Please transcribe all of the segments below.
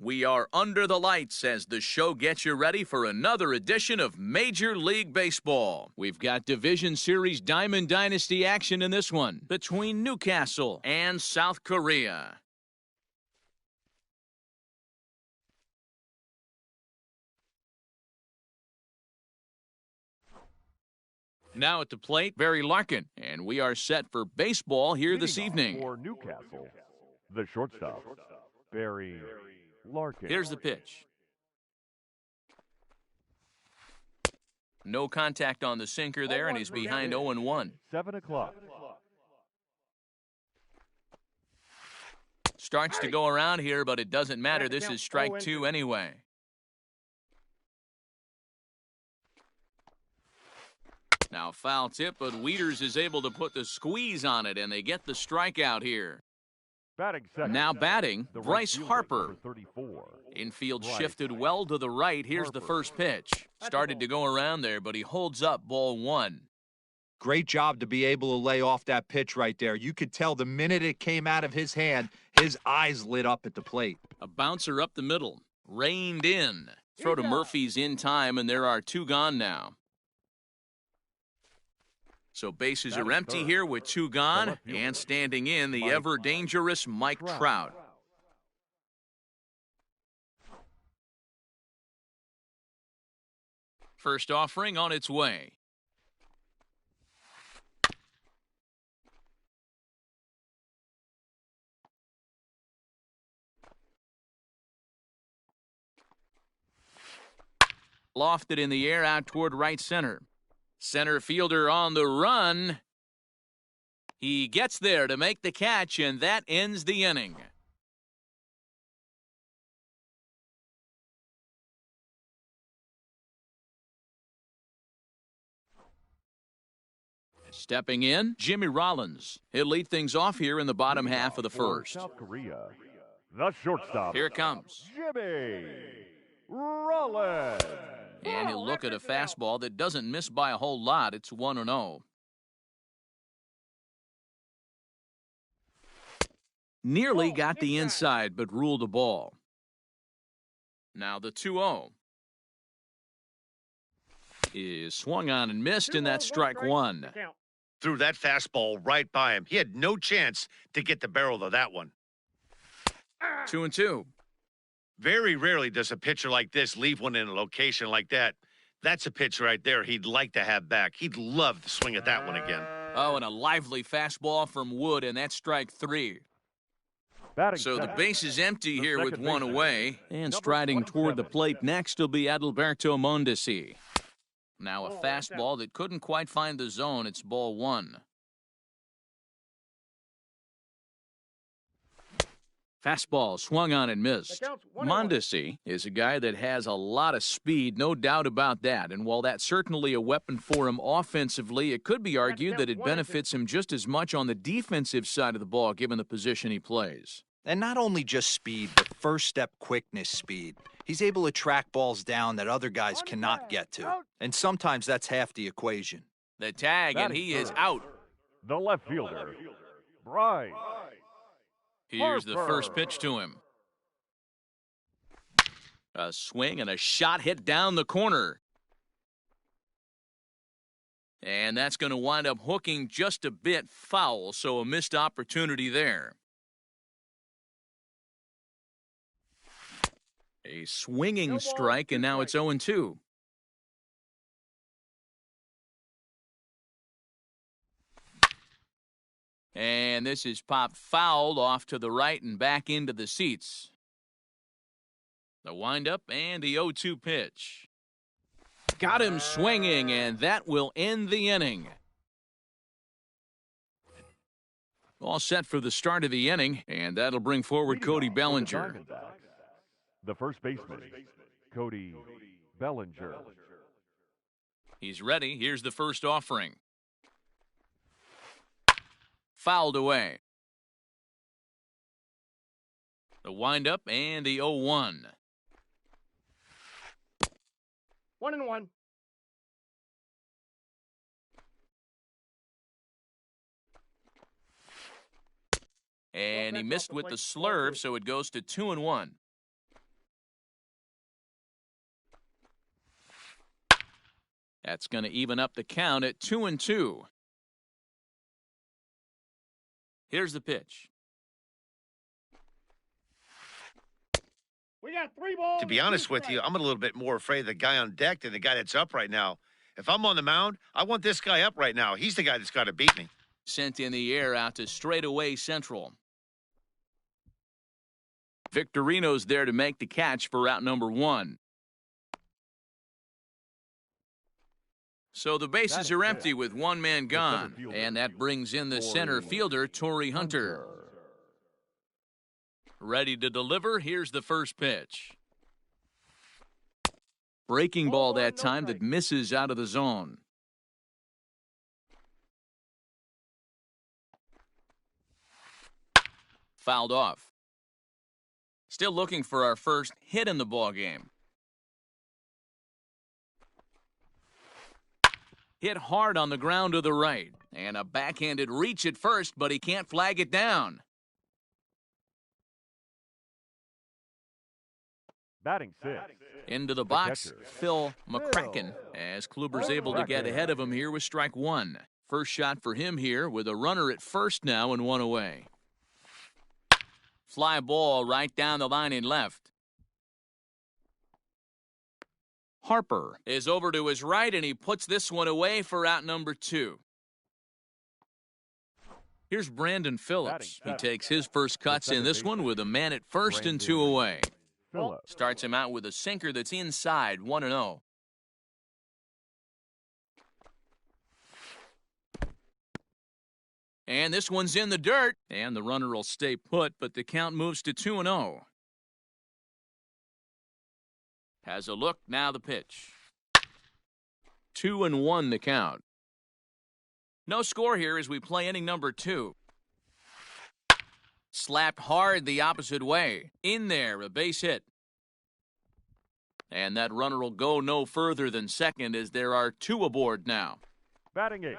We are under the lights as the show gets you ready for another edition of Major League Baseball. We've got Division Series Diamond Dynasty action in this one between Newcastle and South Korea. Now at the plate, Barry Larkin, and we are set for baseball here this evening. For Newcastle, the shortstop, Barry Larkin. Here's the pitch. No contact on the sinker there, and he's behind 0-1. 7 o'clock. Starts to go around here, but it doesn't matter. This is strike two anyway. Now foul tip, but Wieters is able to put the squeeze on it, and they get the strikeout here. Batting second. Now batting, Bryce Harper. 34. Infield shifted well to the right. Here's the first pitch. Started to go around there, but he holds up ball one. Great job to be able to lay off that pitch right there. You could tell the minute it came out of his hand, his eyes lit up at the plate. A bouncer up the middle. Reined in. Throw to Murphy's in time, and there are two gone now. So bases are empty here with two gone, and standing in the ever-dangerous Mike Trout. First offering on its way. Lofted in the air out toward right center. Center fielder on the run. He gets there to make the catch, and that ends the inning. Stepping in, Jimmy Rollins. He'll lead things off here in the bottom half of the first. South Korea, the shortstop. Here it comes. Jimmy Rollins. And he'll look at a fastball that doesn't miss by a whole lot. It's 1-0. Nearly got the inside, but ruled a ball. Now the 2-0 is swung on and missed, and that's strike one. Threw that fastball right by him. He had no chance to get the barrel of that one. 2-2. Very rarely does a pitcher like this leave one in a location like that. That's a pitch right there he'd like to have back. He'd love to swing at that one again. Oh, and a lively fastball from Wood, and that's strike three. So the base is empty here with one away. And striding toward the plate next will be Adalberto Mondesi. Now a fastball that couldn't quite find the zone. It's ball one. Fastball swung on and missed. Mondesi is a guy that has a lot of speed, no doubt about that. And while that's certainly a weapon for him offensively, it could be argued that it benefits him just as much on the defensive side of the ball, given the position he plays. And not only just speed, but first-step quickness speed. He's able to track balls down that other guys cannot get to. And sometimes that's half the equation. The tag, and he is out. The left fielder, Bryce. Here's the first pitch to him. A swing and a shot hit down the corner. And that's going to wind up hooking just a bit foul, so a missed opportunity there. A swinging strike, and now it's 0-2. And this is popped fouled off to the right and back into the seats. The windup and the 0-2 pitch. Got him swinging, and that will end the inning. All set for the start of the inning, and that'll bring forward Cody Bellinger. The first baseman, Cody Bellinger. He's ready. Here's the first offering. Fouled away. The windup and the 0-1. 1-1. And he missed with the slurve, so it goes to 2-1. That's going to even up the count at 2-2. Here's the pitch. We got 3 balls. To be honest with you, I'm a little bit more afraid of the guy on deck than the guy that's up right now. If I'm on the mound, I want this guy up right now. He's the guy that's got to beat me. Sent in the air out to straightaway central. Victorino's there to make the catch for out number 1. So the bases are empty with one man gone, and that brings in the center fielder, Torrey Hunter. Ready to deliver, here's the first pitch. Breaking ball that time that misses out of the zone. Fouled off. Still looking for our first hit in the ballgame. Hit hard on the ground to the right. And a backhanded reach at first, but he can't flag it down. Batting 6. Into the box, Phil McCracken, as Kluber's able to get ahead of him here with strike 1. First shot for him here with a runner at first now and 1 away. Fly ball right down the line in left. Harper is over to his right, and he puts this one away for out number 2. Here's Brandon Phillips. He takes his first cuts in this one with a man at first and 2 away. Starts him out with a sinker that's inside, 1-0. And this one's in the dirt, and the runner will stay put, but the count moves to 2-0. Has a look, now the pitch. 2-1 the count. No score here as we play inning number 2. Slapped hard the opposite way. In there, a base hit. And that runner will go no further than second as there are 2 aboard now. Batting 8.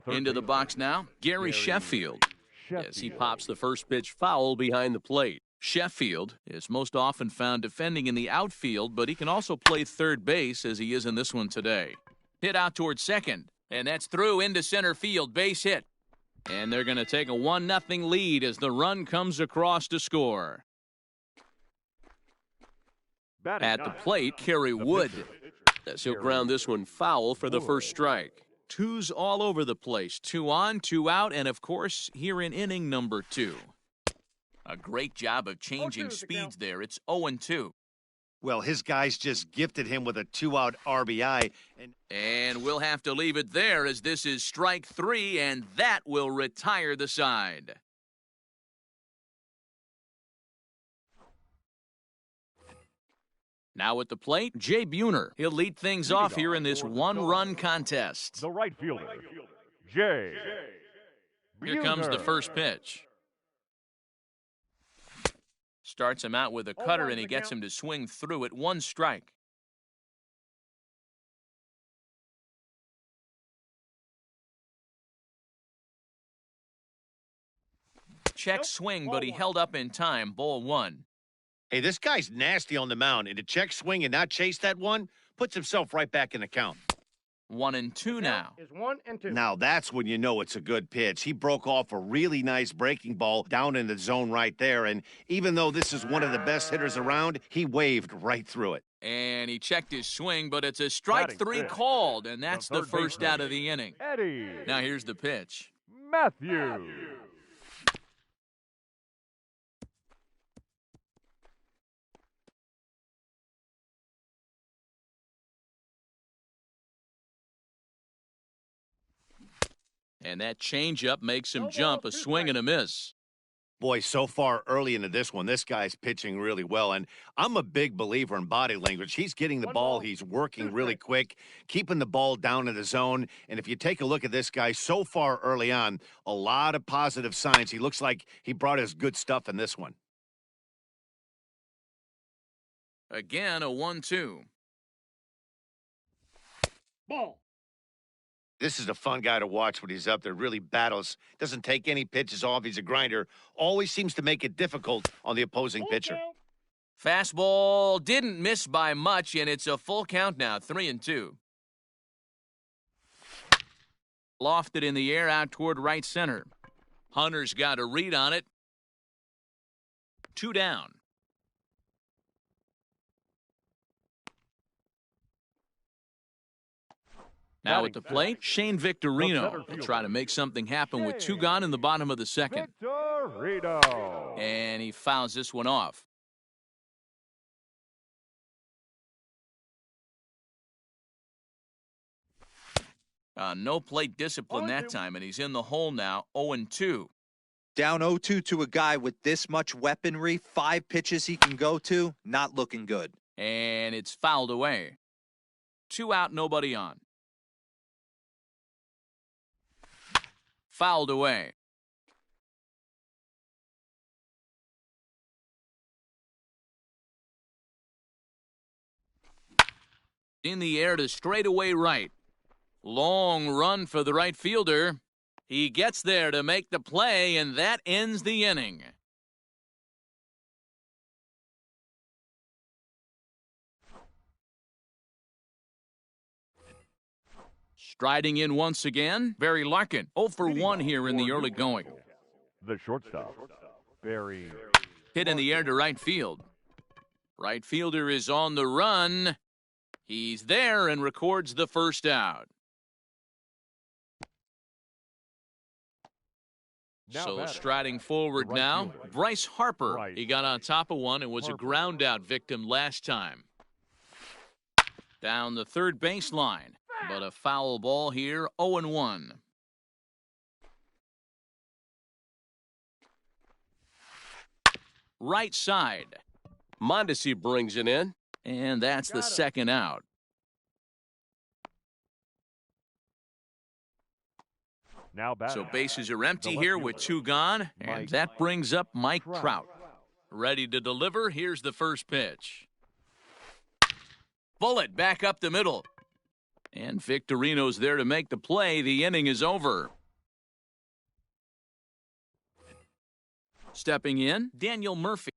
Into the box now, Gary Sheffield. As he pops the first pitch foul behind the plate. Sheffield is most often found defending in the outfield, but he can also play third base as he is in this one today. Hit out towards second, and that's through into center field, base hit. And they're going to take a 1-0 lead as the run comes across to score. At the plate, Kerry Wood. As he'll ground this one foul for the first strike. 2's all over the place. 2 on, 2 out, and of course, here in inning number 2. A great job of changing speeds there. It's 0-2. Well, his guys just gifted him with a 2-out RBI. And we'll have to leave it there as this is strike 3, and that will retire the side. Now at the plate, Jay Buhner. He'll lead things off here in this one-run contest. The right fielder, Jay Buhner. Here comes the first pitch. Starts him out with a cutter, and he gets him to swing through it. 1 strike. Check swing, but he held up in time. Ball 1. Hey, this guy's nasty on the mound, and to check swing and not chase that one puts himself right back in the count. 1-2 now. Is 1-2. Now that's when you know it's a good pitch. He broke off a really nice breaking ball down in the zone right there, and even though this is one of the best hitters around, he waved right through it. And he checked his swing, but it's a strike 3 called, and that's the first out of the inning. Eddie. Now here's the pitch. Matthew. And that changeup makes him jump, a swing and a miss. Boy, so far early into this one, this guy's pitching really well. And I'm a big believer in body language. He's getting the ball. He's working really quick, keeping the ball down in the zone. And if you take a look at this guy so far early on, a lot of positive signs. He looks like he brought his good stuff in this one. Again, a 1-2. Ball. This is a fun guy to watch when he's up there. Really battles. Doesn't take any pitches off. He's a grinder. Always seems to make it difficult on the opposing pitcher. Fastball didn't miss by much, and it's a full count now, 3-2. Lofted in the air out toward right center. Hunter's got a read on it. 2 down. Now at the plate, Shane Victorino will try to make something happen with 2 gone in the bottom of the second. Victorino. And he fouls this one off. No plate discipline that time, and he's in the hole now, 0-2. Down 0-2 to a guy with this much weaponry, 5 pitches he can go to, not looking good. And it's fouled away. 2 out, nobody on. Fouled away. In the air to straightaway right. Long run for the right fielder. He gets there to make the play, and that ends the inning. Striding in once again, Barry Larkin. 0 for 1 here in the early going. The shortstop, Barry. Hit in the air to right field. Right fielder is on the run. He's there and records the first out. So striding forward now, Bryce Harper. He got on top of one and was a ground out victim last time. Down the third baseline, but a foul ball here, 0-1. Right side. Mondesi brings it in. And that's the second out. Now back. So bases are empty here with 2 gone, and that brings up Mike Trout. Ready to deliver, here's the first pitch. Bullet back up the middle. And Victorino's there to make the play. The inning is over. Stepping in, Daniel Murphy.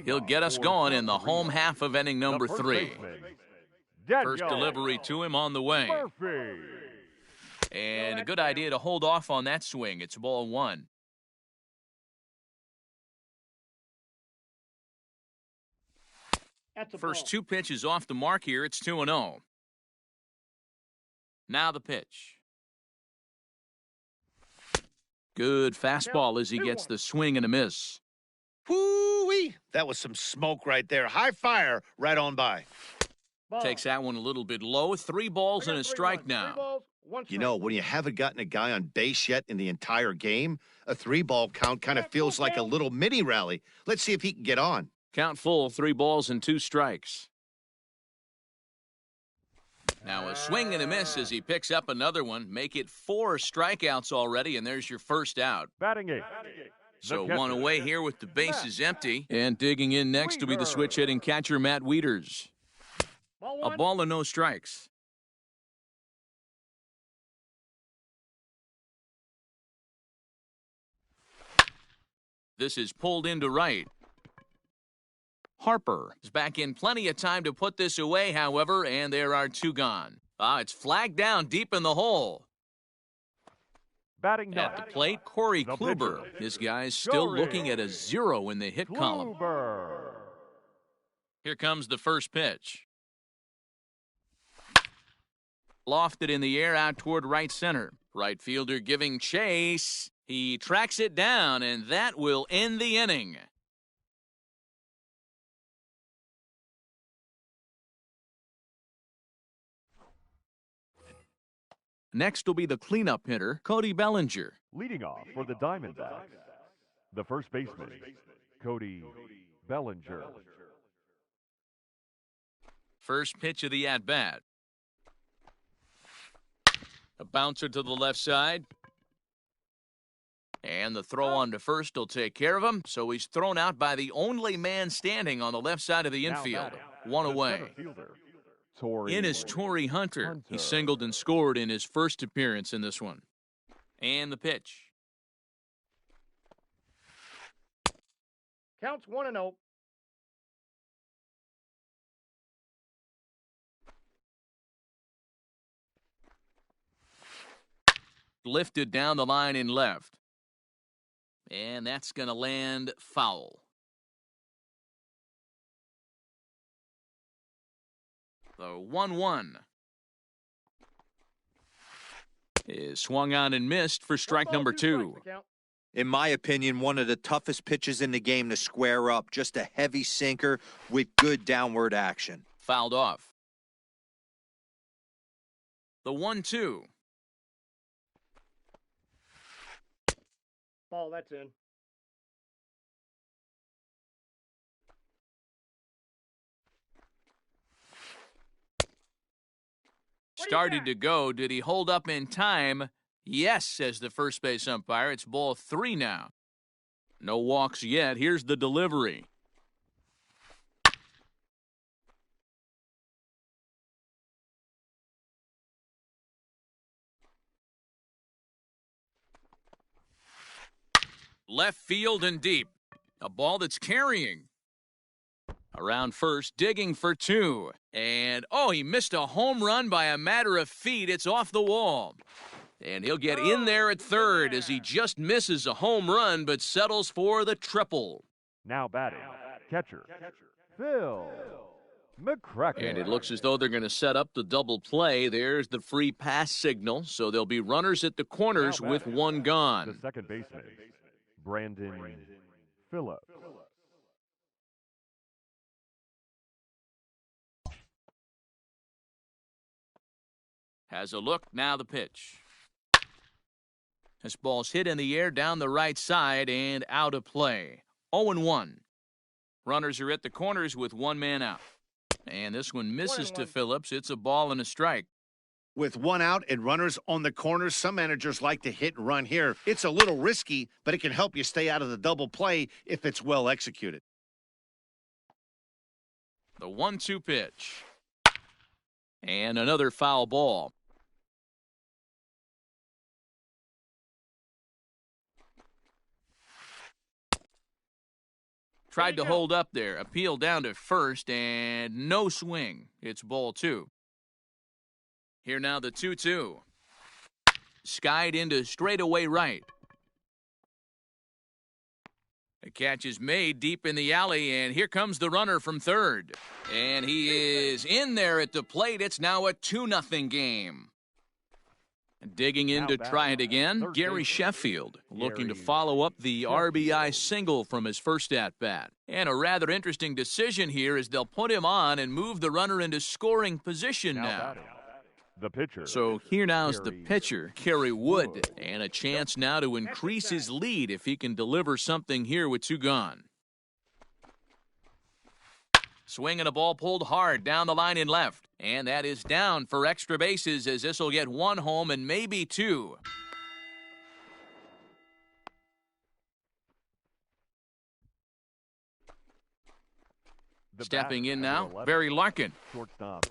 He'll get us going in the home half of inning number 3. First delivery to him on the way. And a good idea to hold off on that swing. It's ball 1. First 2 pitches off the mark here. It's 2-0. Now the pitch. Good fastball as he gets the swing and a miss. Whoo-wee! That was some smoke right there. High fire right on by. Takes that one a little bit low. 3 balls and a strike now. You know, when you haven't gotten a guy on base yet in the entire game, a 3-ball count kind of feels like a little mini rally. Let's see if he can get on. Count full, 3 balls and 2 strikes. Now a swing and a miss as he picks up another one. Make it 4 strikeouts already, and there's your first out. Batting 8. So 1 away here with the bases empty. And digging in next will be the switch-hitting catcher, Matt Wieters. A ball and no strikes. This is pulled into right. Harper is back in plenty of time to put this away, however, and there are 2 gone. It's flagged down deep in the hole. Batting 9. At the plate, Corey Kluber. This guy's still looking at a 0 in the hit column. Here comes the first pitch. Lofted in the air out toward right center. Right fielder giving chase. He tracks it down, and that will end the inning. Next will be the cleanup hitter, Cody Bellinger. Leading off for the Diamondbacks, the first baseman, Cody Bellinger. First pitch of the at-bat. A bouncer to the left side. And the throw on to first will take care of him. So he's thrown out by the only man standing on the left side of the infield. One away. In is Torrey Hunter. He singled and scored in his first appearance in this one. And the pitch. Counts 1-0. Lifted down the line in left. And that's going to land foul. The 1-1 is swung on and missed for strike number 2. In my opinion, one of the toughest pitches in the game to square up. Just a heavy sinker with good downward action. Fouled off. The 1-2. Ball, that's in. Started to go. Did he hold up in time? Yes, says the first base umpire. It's ball 3 now. No walks yet. Here's the delivery. Left field and deep. A ball that's carrying. Around first, digging for 2. And, oh, he missed a home run by a matter of feet. It's off the wall. And he'll get in there at third as he just misses a home run but settles for the triple. Now batting, catcher, Phil McCracken. And it looks as though they're going to set up the double play. There's the free pass signal. So there'll be runners at the corners with one gone. The second baseman, Brandon Phillips. Has a look, now the pitch. This ball's hit in the air down the right side and out of play. 0-1. Runners are at the corners with one man out. And this one misses to Phillips. It's a ball and a strike. With one out and runners on the corners, some managers like to hit and run here. It's a little risky, but it can help you stay out of the double play if it's well executed. The 1-2 pitch. And another foul ball. Tried to hold up there. Appeal down to first, and no swing. It's ball 2. Here now the 2-2. Skied into straightaway right. The catch is made deep in the alley, and here comes the runner from third. And he is in there at the plate. It's now a 2-0 game. Digging in to try it again, Gary Sheffield looking to follow up the RBI single from his first at-bat. And a rather interesting decision here is they'll put him on and move the runner into scoring position now. The pitcher. So here now's the pitcher, Kerry Wood, and a chance now to increase his lead if he can deliver something here with 2 gone. Swing and a ball pulled hard down the line in left. And that is down for extra bases as this will get 1 home and maybe 2. Stepping in now, Barry Larkin.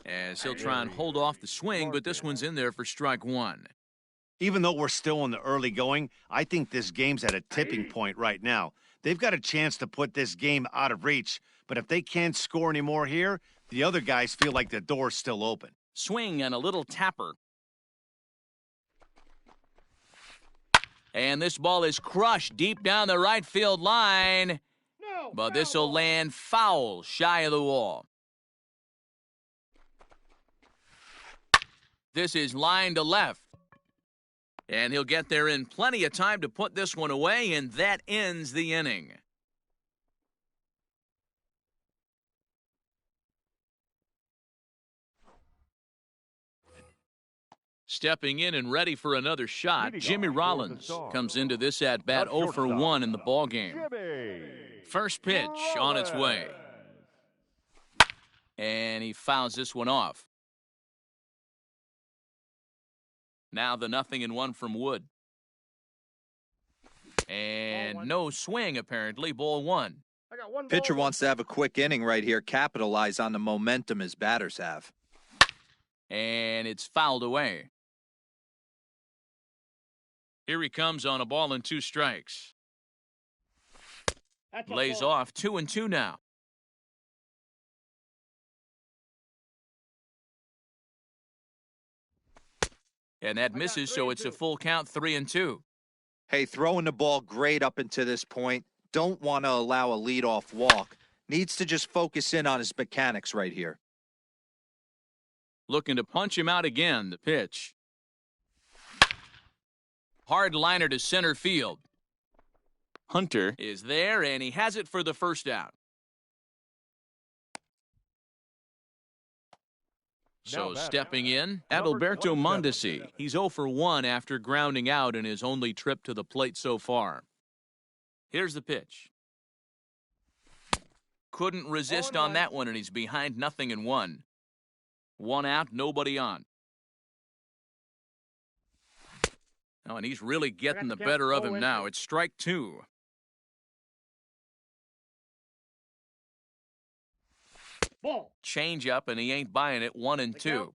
As he'll try and hold off the swing, but this one's in there for strike 1. Even though we're still in the early going, I think this game's at a tipping point right now. They've got a chance to put this game out of reach, but if they can't score anymore here, the other guys feel like the door's still open. Swing and a little tapper. And this ball is crushed deep down the right field line. But this will land foul shy of the wall. This is line to left. And he'll get there in plenty of time to put this one away, and that ends the inning. Stepping in and ready for another shot, Jimmy Rollins comes into this at-bat 0 for 1 in the ballgame. First pitch on its way. And he fouls this one off. Now the 0-1 from Wood. And no swing, apparently. Ball 1. Pitcher wants to have a quick inning right here, capitalize on the momentum his batters have. And it's fouled away. Here he comes on a ball and 2 strikes. Lays off 2-2 now. And that misses, so it's a full count, 3-2. Hey, throwing the ball great up until this point. Don't want to allow a leadoff walk. Needs to just focus in on his mechanics right here. Looking to punch him out again, the pitch. Hard liner to center field. Hunter is there, and he has it for the first out. So stepping in, Adalberto Mondesi. He's 0 for 1 after grounding out in his only trip to the plate so far. Here's the pitch. Couldn't resist on that one, and he's behind 0-1. 1 out, nobody on. Oh, and he's really getting the better of him now. It's strike 2. Ball. Change up, and he ain't buying it. 1-2.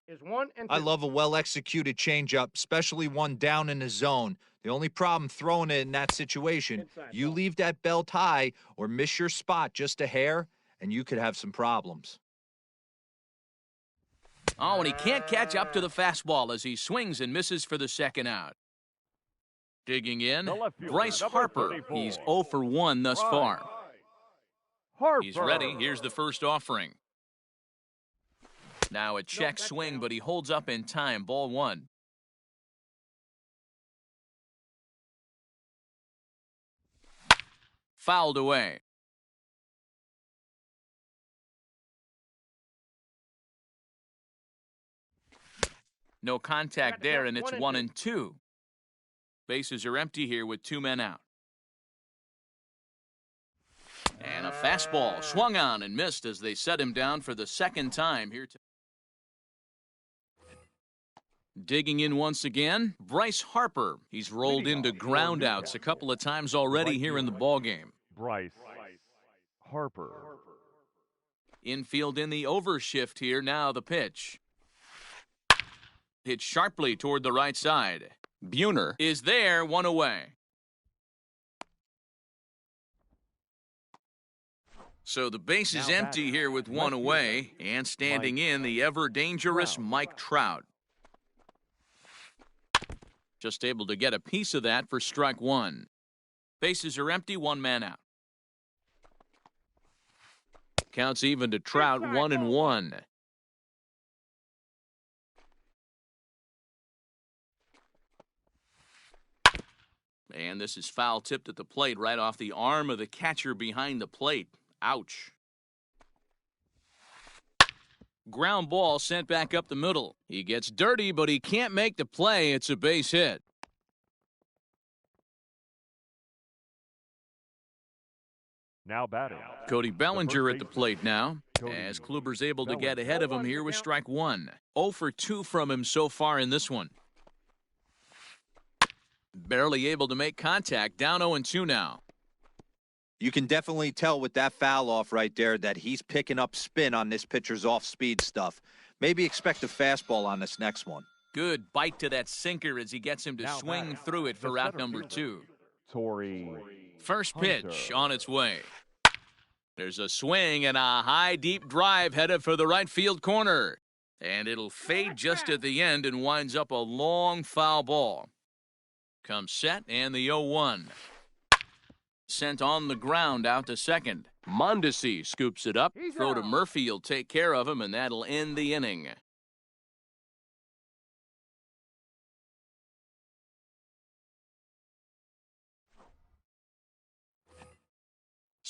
I love a well-executed changeup, especially one down in the zone. The only problem throwing it in that situation, you leave that belt high or miss your spot just a hair, and you could have some problems. Oh, and he can't catch up to the fastball as he swings and misses for the second out. Digging in, Bryce Harper. He's 0 for 1 thus far. He's ready. Here's the first offering. Now a check swing, but he holds up in time. Ball 1. Fouled away. No contact there, and it's 1-2. Bases are empty here with 2 men out. And a fastball swung on and missed as they set him down for the second time here. Digging in once again, Bryce Harper. He's rolled into groundouts a couple of times already here in the ballgame. Bryce Harper. Infield in the overshift here. Now the pitch. Hit sharply toward the right side. Buhner is there, 1 away. So the base is empty here with 1 away, and standing in the ever-dangerous Mike Trout. Just able to get a piece of that for strike 1. Bases are empty, 1 man out. Counts even to Trout, 1-1. And this is foul tipped at the plate right off the arm of the catcher behind the plate. Ouch. Ground ball sent back up the middle. He gets dirty, but he can't make the play. It's a base hit. Now batting. Cody Bellinger at the plate now, as Kluber's able to get ahead of him here with strike 1. 0 for 2 from him so far in this one. Barely able to make contact. Down 0-2 now. You can definitely tell with that foul off right there that he's picking up spin on this pitcher's off-speed stuff. Maybe expect a fastball on this next one. Good bite to that sinker as he gets him to swing through it for out number 2. First pitch on its way. There's a swing and a high, deep drive headed for the right field corner. And it'll fade just at the end and winds up a long foul ball. Comes set and the 0-1. Sent on the ground out to second. Mondesi scoops it up. Throw to Murphy. He'll take care of him, and that'll end the inning.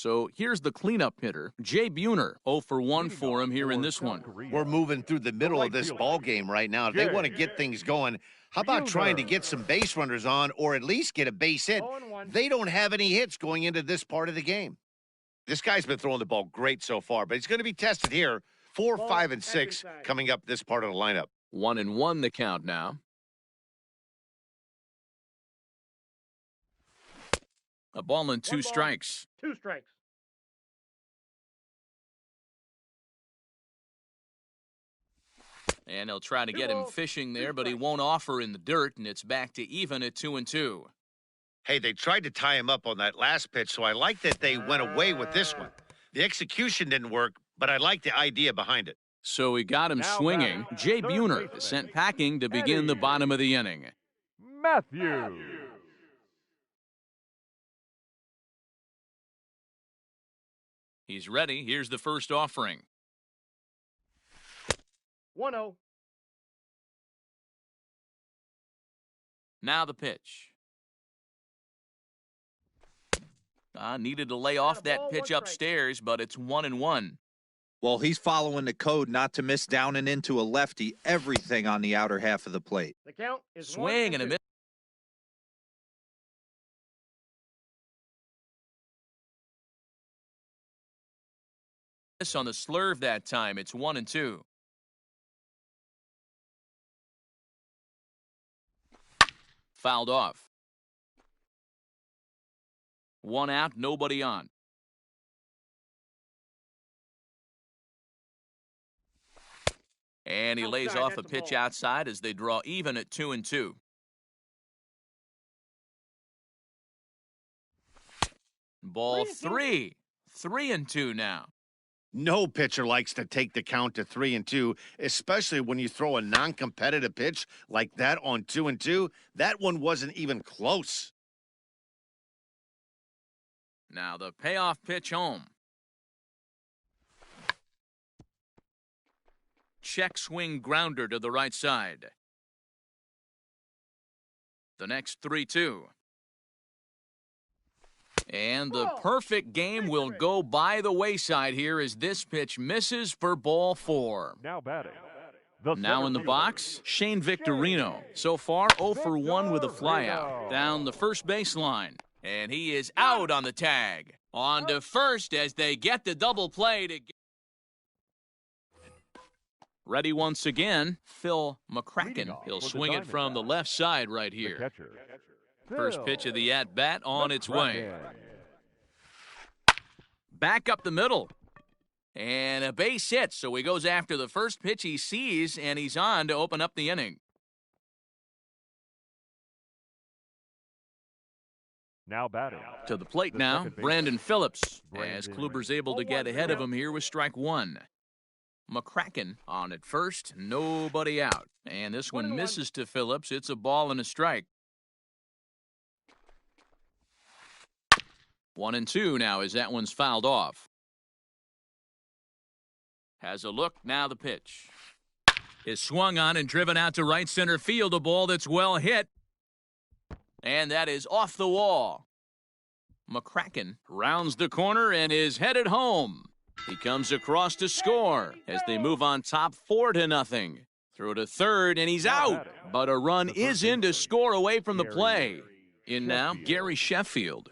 So here's the cleanup hitter, Jay Buhner. 0 for 1 for him here in this one. We're moving through the middle of this ball game right now. If they want to get things going, how about trying to get some base runners on or at least get a base hit? They don't have any hits going into this part of the game. This guy's been throwing the ball great so far, but he's going to be tested here. 4, 5, and 6 coming up this part of the lineup. 1-1 the count now. A ball and 2 strikes. 2 strikes. And he'll try to get him fishing there, but he won't offer in the dirt, and it's back to even at 2-2. Hey, they tried to tie him up on that last pitch, so I like that they went away with this one. The execution didn't work, but I like the idea behind it. So we got him swinging. Jay Buhner is sent packing to begin the bottom of the inning. Matthew. He's ready. Here's the first offering. 1-0. Now the pitch. Needed to lay off that pitch upstairs, but it's 1-1. Well, he's following the code not to miss down and into a lefty, everything on the outer half of the plate. The count is swing and a miss. On the slurve that time, it's 1-2. Fouled off. 1 out, nobody on. And he lays off a pitch outside as they draw even at 2-2. Ball 3. 3-2 now. No pitcher likes to take the count to 3-2, especially when you throw a non-competitive pitch like that on 2-2. That one wasn't even close. Now the payoff pitch home. Check swing grounder to the right side. The next 3-2. And the perfect game will go by the wayside here as this pitch misses for ball 4. Now batting. Now in the box, Shane Victorino. So far, 0 for 1 with a flyout. Down the first baseline. And he is out on the tag. On to first as they get the double play to get. Ready once again, Phil McCracken. He'll swing it from the left side right here. First pitch of the at-bat on its way. Back up the middle. And a base hit, so he goes after the first pitch he sees, and he's on to open up the inning. Now batting. To the plate now, Brandon Phillips, as Kluber's able to get ahead of him here with strike 1. McCracken on at first, nobody out. And this one misses to Phillips. It's a ball and a strike. 1-2 now as that one's fouled off. Has a look, now the pitch. Is swung on and driven out to right center field, a ball that's well hit. And that is off the wall. McCracken rounds the corner and is headed home. He comes across to score as they move on top 4-0. Throw to third and he's out. But a run is in to score away from the play. In now, Gary Sheffield.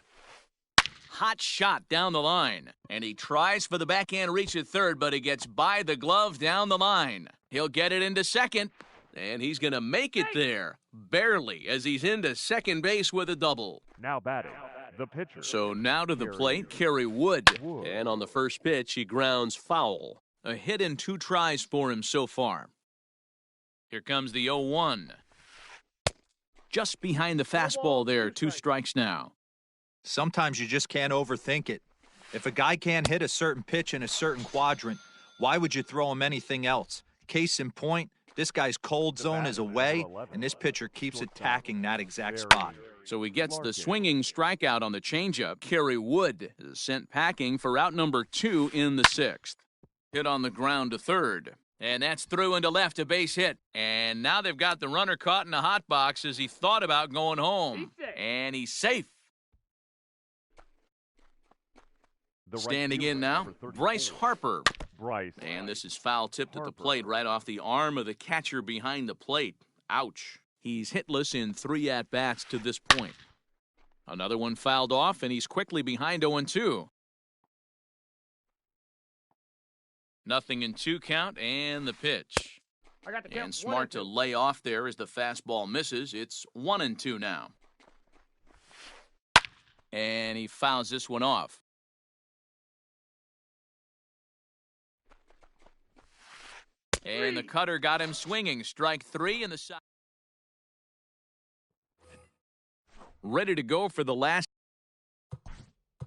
Hot shot down the line. And he tries for the backhand reach at third, but he gets by the glove down the line. He'll get it into second. And he's going to make it there. Barely, as he's into second base with a double. Now batting. The pitcher. So now to the plate, Kerry Wood. And on the first pitch, he grounds foul. A hit and 2 tries for him so far. Here comes the 0-1. Just behind the fastball there, 2 strikes now. Sometimes you just can't overthink it. If a guy can't hit a certain pitch in a certain quadrant, why would you throw him anything else? Case in point, this guy's cold zone is away, and this pitcher keeps attacking that exact spot. So he gets the swinging strikeout on the changeup. Kerry Wood is sent packing for out number 2 in the 6th. Hit on the ground to third. And that's through into left, a base hit. And now they've got the runner caught in the hot box as he thought about going home. And he's safe. Standing in now, Bryce Harper. Bryce. And this is foul tipped at the plate right off the arm of the catcher behind the plate. Ouch. He's hitless in 3 at-bats to this point. Another one fouled off, and he's quickly behind 0-2. Nothing in 2 count, and the pitch. And smart to lay off there as the fastball misses. It's 1-2 now. And he fouls this one off. And the cutter got him swinging. Strike 3 in the side. Ready to go for the last.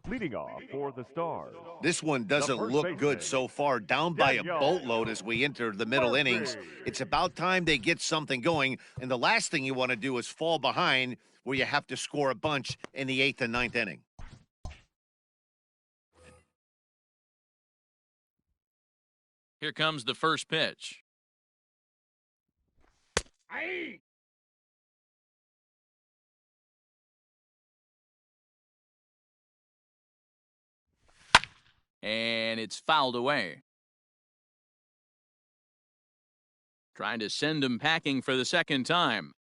Leading off for the Stars. This one doesn't look good so far. Down by a boatload as we enter the middle innings. It's about time they get something going. And the last thing you want to do is fall behind where you have to score a bunch in the 8th and 9th inning. Here comes the first pitch. Aye. And it's fouled away. Trying to send him packing for the second time.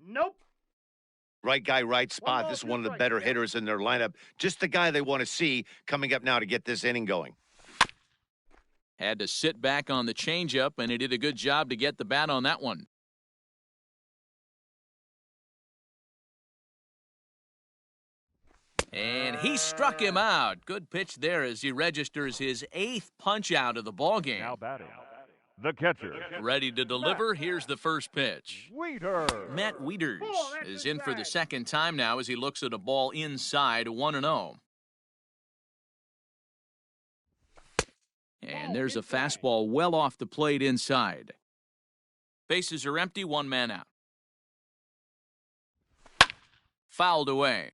Nope. Right guy, right spot. This is one of the better hitters in their lineup. Just the guy they want to see coming up now to get this inning going. Had to sit back on the changeup, and he did a good job to get the bat on that one. And he struck him out. Good pitch there as he registers his 8th punch out of the ballgame. Now batting, the catcher. Ready to deliver. Here's the first pitch. Wieters. Matt Wieters is in for the second time now as he looks at a ball inside 1-0. And there's a fastball well off the plate inside. Bases are empty, 1 man out. Fouled away.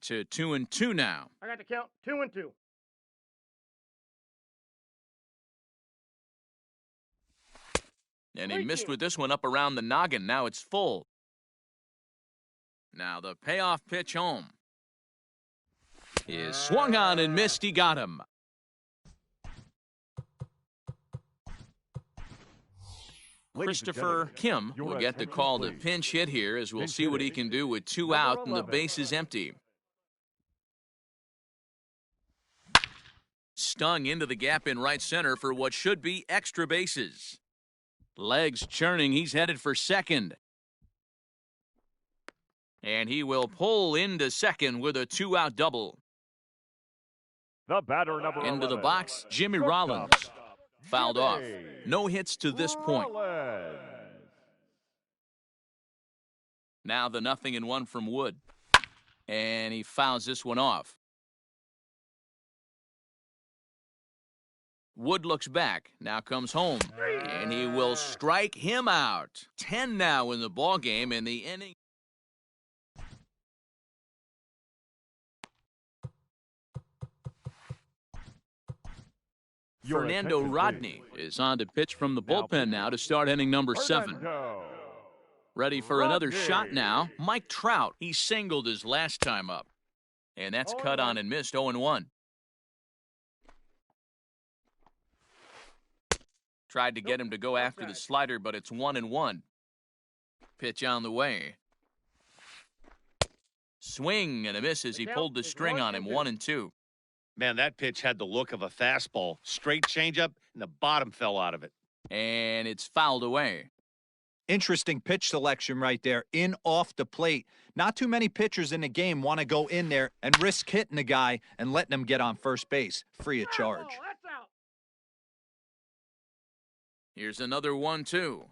To 2-2 now. I got the count. 2-2. And he missed with this one up around the noggin. Now it's full. Now the payoff pitch home. Is swung on and missed. He got him. Christopher Kim will get the call to pinch hit here as we'll see what he can do with 2 out and the bases empty. Stung into the gap in right center for what should be extra bases. Legs churning. He's headed for second. And he will pull into second with a 2-out double. The batter number into 11. the box, Jimmy Rollins. Fouled off. No hits to this point. Now the 0-1 from Wood. And he fouls this one off. Wood looks back. Now comes home. And he will strike him out. 10 now in the ballgame in the inning. Fernando Rodney is on to pitch from the bullpen now to start inning number 7. Ready for another shot now. Mike Trout, he singled his last time up. And that's cut on and missed 0-1. Tried to get him to go after the slider, but it's 1-1. Pitch on the way. Swing and a miss as he pulled the string on him, 1-2. Man, that pitch had the look of a fastball. Straight changeup, and the bottom fell out of it. And it's fouled away. Interesting pitch selection right there. In off the plate. Not too many pitchers in the game want to go in there and risk hitting the guy and letting him get on first base free of charge. Here's another 1-2.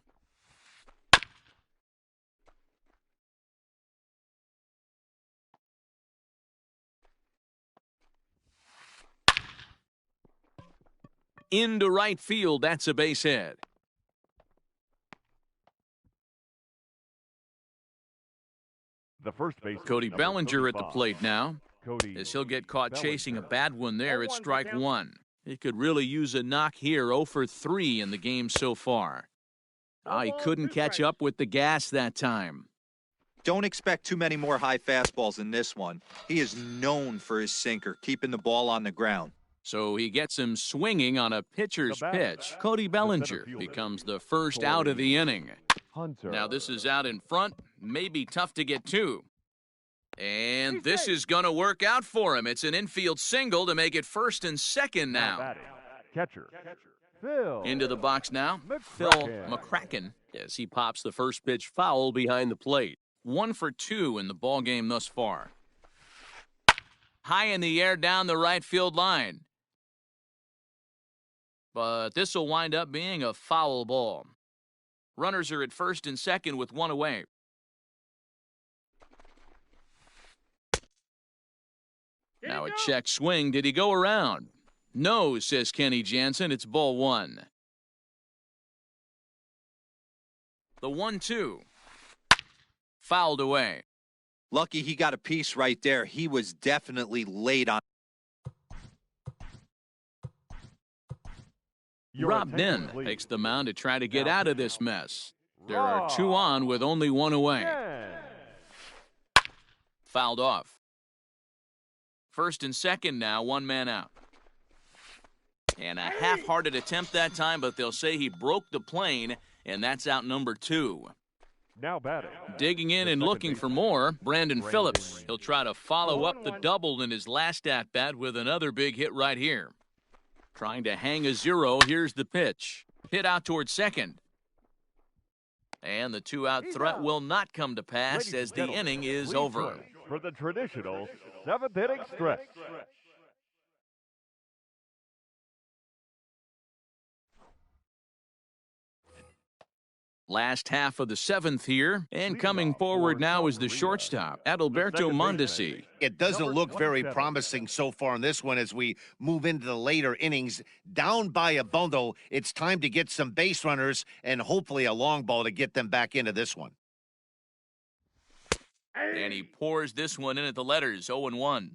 Into right field, that's a base hit. The first base. Cody Bellinger at the plate now. As he'll get caught chasing a bad one there at strike 1. He could really use a knock here, 0 for 3 in the game so far. He couldn't catch up with the gas that time. Don't expect too many more high fastballs in this one. He is known for his sinker, keeping the ball on the ground. So he gets him swinging on a pitcher's pitch. Cody Bellinger becomes the first out of the inning. Now this is out in front, maybe tough to get to. And this is going to work out for him. It's an infield single to make it first and second now. Catcher. Phil. Into the box now, Phil McCracken, as he pops the first pitch foul behind the plate. 1 for 2 in the ball game thus far. High in the air down the right field line. But this will wind up being a foul ball. Runners are at first and second with 1 away. Now a check swing. Did he go around? No, says Kenny Jansen. It's ball 1. The 1-2. Fouled away. Lucky he got a piece right there. He was definitely late on. Rob Nin takes the mound to try to get out of this mess. There are 2 on with only 1 away. Fouled off. First and second now, 1 man out. And a half-hearted attempt that time, but they'll say he broke the plane, and that's out number 2. Now batting. Digging in and looking for more, Brandon Phillips. He'll try to follow up the double in his last at-bat with another big hit right here. Trying to hang a 0, here's the pitch. Hit out towards second. And the 2-out threat will not come to pass as the inning is over. For the traditional 7th inning stretch. Last half of the 7th here, and coming forward now is the shortstop, Adalberto Mondesi. It doesn't look very promising so far in this one as we move into the later innings. Down by a bundle, it's time to get some base runners and hopefully a long ball to get them back into this one. And he pours this one in at the letters, 0-1.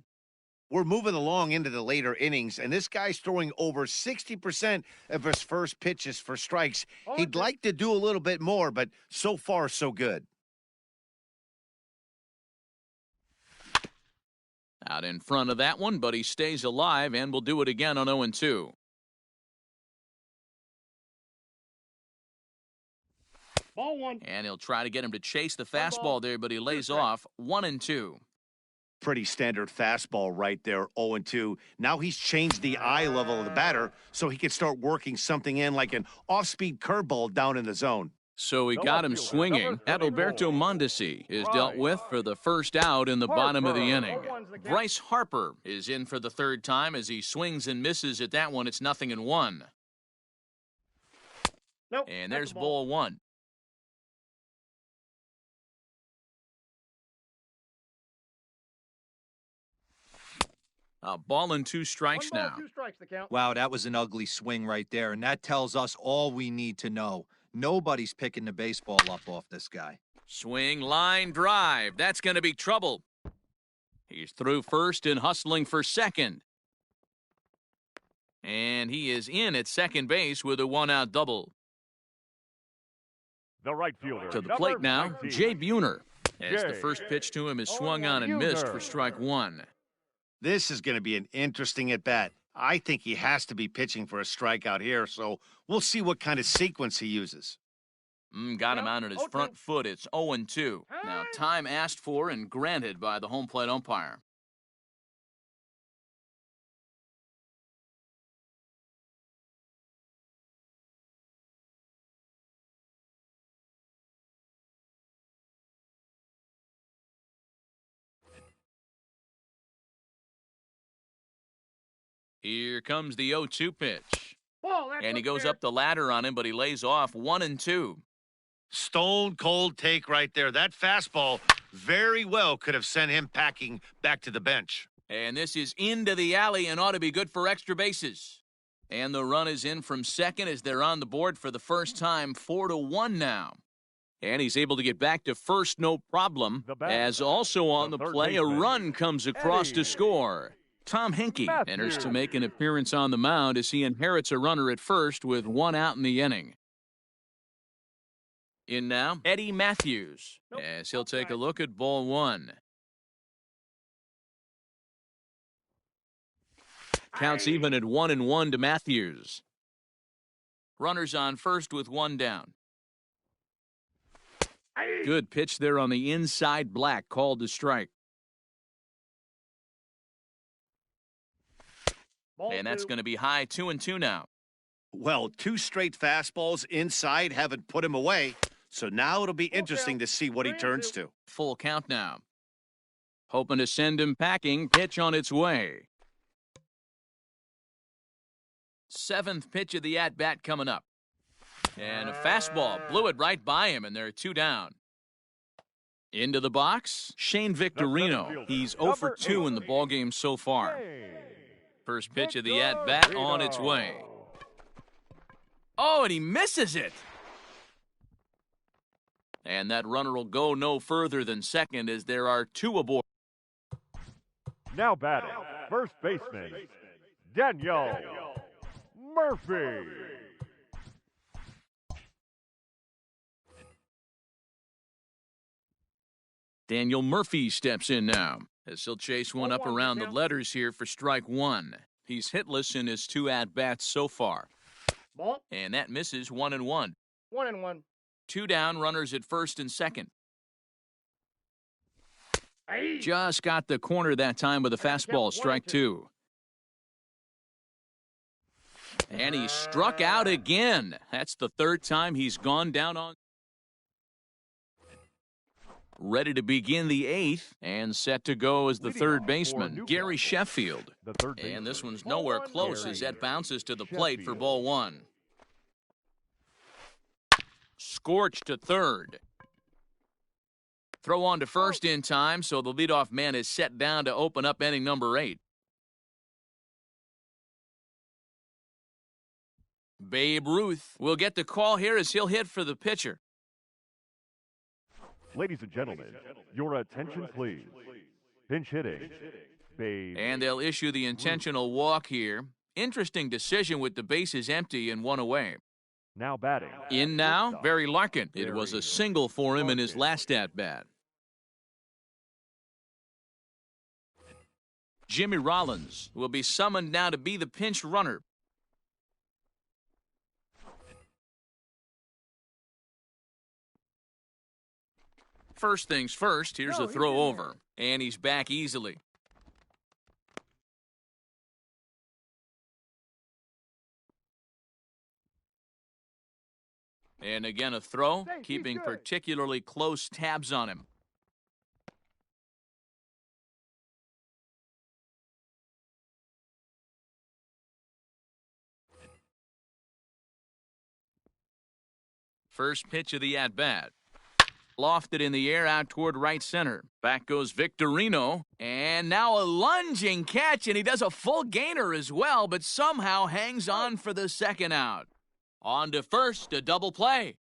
We're moving along into the later innings, and this guy's throwing over 60% of his first pitches for strikes. He'd like to do a little bit more, but so far, so good. Out in front of that one, but he stays alive and will do it again on 0-2. Ball 1. And he'll try to get him to chase the fastball there, but he lays off 1-2. Pretty standard fastball right there, 0-2. Now he's changed the eye level of the batter so he can start working something in like an off-speed curveball down in the zone. So he got him swinging. Adalberto Mondesi is dealt with for the first out in the bottom of the inning. Bryce Harper is in for the 3rd time as he swings and misses at that one. It's 0-1. Nope, and there's ball 1. A ball and 2 strikes 1 ball, now. 2 strikes the count. Wow, that was an ugly swing right there, and that tells us all we need to know. Nobody's picking the baseball up off this guy. Swing, line, drive. That's going to be trouble. He's through first and hustling for second. And he is in at second base with a 1-out double. The right fielder. To the plate now, 19. Jay Buhner. As the first pitch to him is swung on and missed for strike 1. This is going to be an interesting at-bat. I think he has to be pitching for a strikeout here, so we'll see what kind of sequence he uses. Got him out on his front foot. It's 0-2. Now, time asked for and granted by the home plate umpire. Here comes the 0-2 pitch. And he goes up the ladder on him, but he lays off 1-2. Stone cold take right there. That fastball very well could have sent him packing back to the bench. And this is into the alley and ought to be good for extra bases. And the run is in from second as they're on the board for the first time, 4-1 now. And he's able to get back to first, no problem. As also on the play, a run comes across to score. Tom Hinkie enters to make an appearance on the mound as he inherits a runner at first with 1 out in the inning. In now, Eddie Matthews, as he'll take a look at ball one. Counts even at 1-1 to Matthews. Runners on first with one down. Good pitch there on the inside, Black called to strike. And that's going to be high, 2-2 now. Well, two straight fastballs inside haven't put him away. So now it'll be interesting to see what he turns to. Full count now. Hoping to send him packing. Pitch on its way. Seventh pitch of the at-bat coming up. And a fastball blew it right by him, and they're two down. Into the box, Shane Victorino. He's 0 for 2 in the ballgame so far. First pitch of the at-bat on its way. Oh, and he misses it. And that runner will go no further than second as there are two aboard. Now batting, first baseman, Daniel Murphy. Daniel Murphy steps in now as he'll chase one up around the letters here for strike one. He's hitless in his two at-bats so far. And that misses 1-1. 1-1. Two down, runners at first and second. Just got the corner that time with a fastball, strike two. And he struck out again. That's the third time he's gone down on. Ready to begin the eighth and set to go as the third baseman, Gary Sheffield. And this one's nowhere close as that bounces to the plate for ball one. Scorched to third. Throw on to first in time, so the leadoff man is set down to open up inning number 8. Babe Ruth will get the call here as he'll hit for the pitcher. Ladies and gentlemen, your attention please. Pinch hitting, Babe. And they'll issue the intentional walk here. Interesting decision with the bases empty and one away. Now batting. In now, Barry Larkin. It was a single for him in his last at-bat. Jimmy Rollins will be summoned now to be the pinch runner. First things first, here's a throw over, and he's back easily. And again a throw, keeping particularly close tabs on him. First pitch of the at-bat. Lofted in the air out toward right center. Back goes Victorino. And now a lunging catch, and he does a full gainer as well, but somehow hangs on for the second out. On to first, a double play.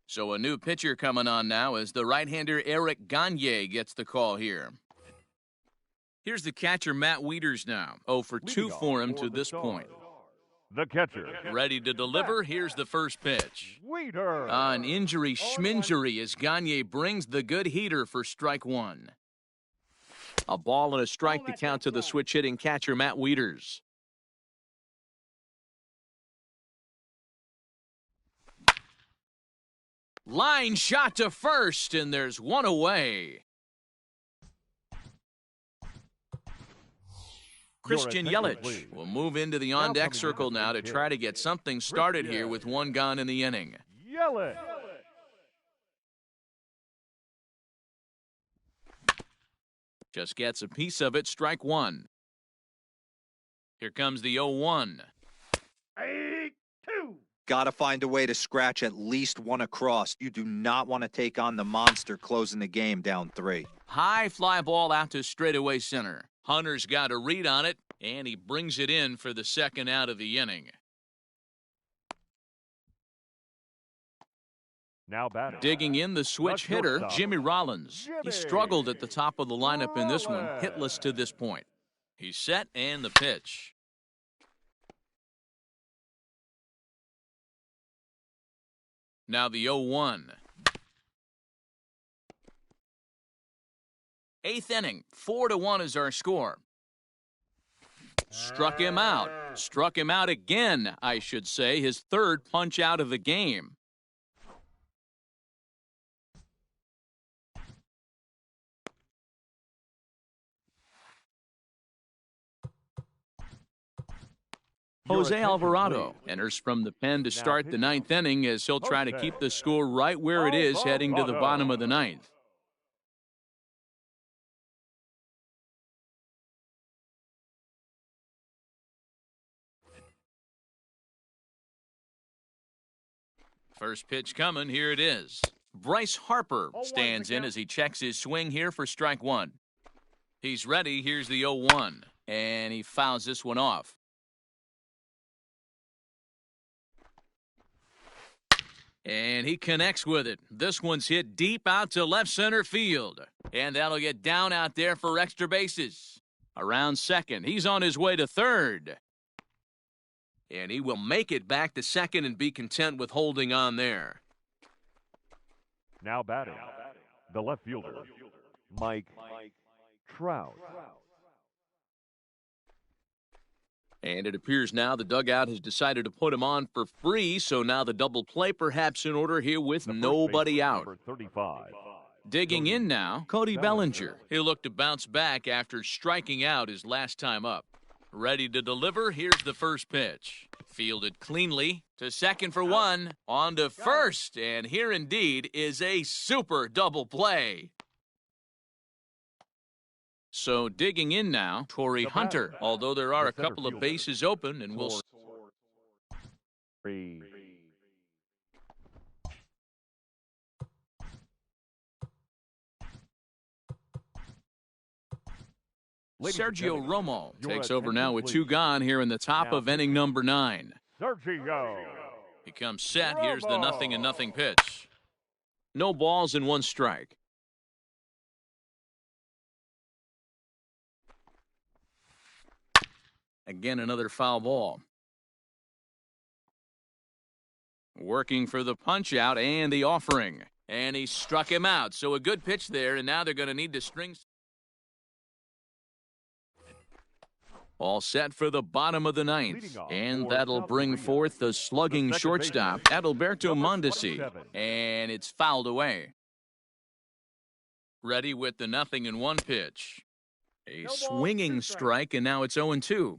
So a new pitcher coming on now as the right-hander Eric Gagne gets the call here. Here's the catcher Matt Wieters now. 0 for 2 for him to this point. The catcher. Ready to deliver. Here's the first pitch. Wieters. An injury schminjury as Gagne brings the good heater for strike one. A ball and a strike to count to the switch-hitting catcher Matt Wieters. Line shot to first, and there's one away. Christian Yelich will move into the on-deck circle now to try to get something started here with one gone in the inning. Yelich. Just gets a piece of it, strike one. Here comes the 0-1. 8-2. Got to find a way to scratch at least one across. You do not want to take on the monster closing the game down 3. High fly ball out to straightaway center. Hunter's got a read on it, and he brings it in for the second out of the inning. Now batting. Digging in the switch hitter, shortstop. Jimmy Rollins. He struggled at the top of the lineup in this one, hitless to this point. He's set and the pitch. Now the 0-1. Eighth inning, 4-1 is our score. Struck him out. Struck him out again, I should say. His third punch out of the game. Jose Alvarado enters from the pen to start the ninth inning as he'll try to keep the score right where it is heading to the bottom of the ninth. First pitch coming, here it is. Bryce Harper stands in as he checks his swing here for strike one. He's ready, here's the 0-1, and he fouls this one off. And he connects with it. This one's hit deep out to left center field. And that'll get down out there for extra bases. Around second, he's on his way to third. And he will make it back to second and be content with holding on there. Now batting. The left fielder, Mike Trout. And it appears now the dugout has decided to put him on for free, so now the double play perhaps in order here with nobody out. 35. Digging in now, Cody Bellinger. He'll look to bounce back after striking out his last time up. Ready to deliver, here's the first pitch. Fielded cleanly to second for one, on to first, and here indeed is a super double play. So digging in now, Torrey Hunter, although there are a couple of bases open, and we'll... Sergio Romo takes over now with two gone here in the top of inning number 9. Sergio. He comes set, here's the 0-0 pitch. No balls and one strike. Again, another foul ball. Working for the punch out and the offering. And he struck him out. So a good pitch there, and now they're going to need to string. All set for the bottom of the ninth. And that'll bring forth the slugging shortstop, Adalberto Mondesi. And it's fouled away. Ready with the 0-1 pitch. A swinging strike, and now it's 0-2.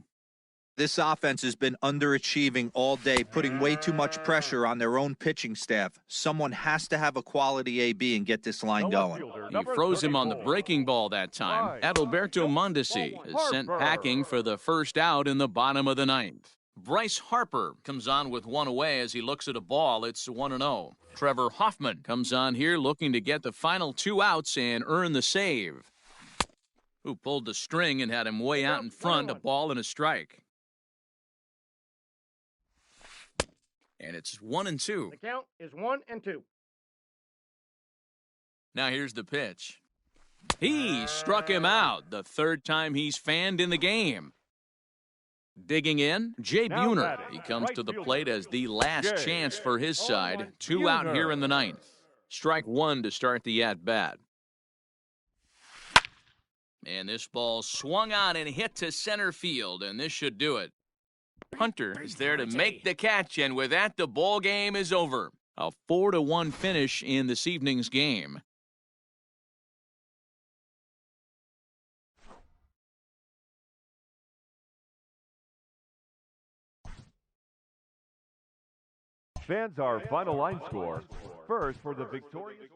This offense has been underachieving all day, putting way too much pressure on their own pitching staff. Someone has to have a quality AB and get this line going. He froze him on the breaking ball that time. Adalberto Mondesi is sent packing for the first out in the bottom of the ninth. Bryce Harper comes on with one away as he looks at a ball. It's 1-0. Trevor Hoffman comes on here looking to get the final 2 outs and earn the save. Who pulled the string and had him way out in front, a ball and a strike. And it's 1-2. The count is 1-2. Now here's the pitch. He struck him out, the third time he's fanned in the game. Digging in, Jay Buhner. He comes to the plate as the last chance for his side. 2 out here in the ninth. Strike 1 to start the at-bat. And this ball swung on and hit to center field, and this should do it. Hunter is there to make the catch, and with that, the ball game is over. A 4-1 finish in this evening's game. Fans, our final line score. First for the victorious...